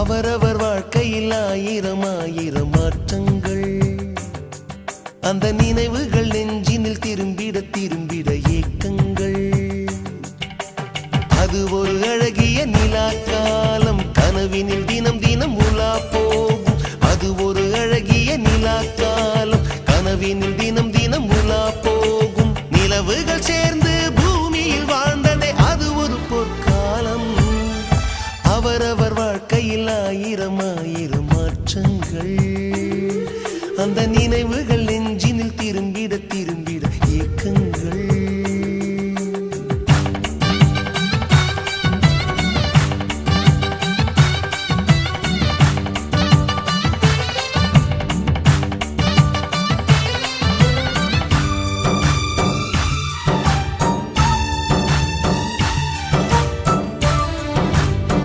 அவரவர் வாழ்க்கையில் ஆயிரம் ஆயிரம் மாற்றங்கள், அந்த நினைவுகள் நெஞ்சினில் திரும்பிட திரும்பிட ஏக்கங்கள். அது ஒரு அழகிய நிலாக்காலம், கனவினில் தினம் தினம் உலா போகும். அது ஒரு அழகிய நிலாக்காலம், கனவினில் தினம் தினம் உலா போகும். நிலவுகள் சேர்ந்து பூமியில் வாழ்ந்ததே அது ஒரு பொற்காலம். அவரவர் வாழ்க்கையில் ஆயிரம் ஆயிரம் மாற்றங்கள், அந்த நினைவுகள் நெஞ்சினில் திரும்பிட திரும்பி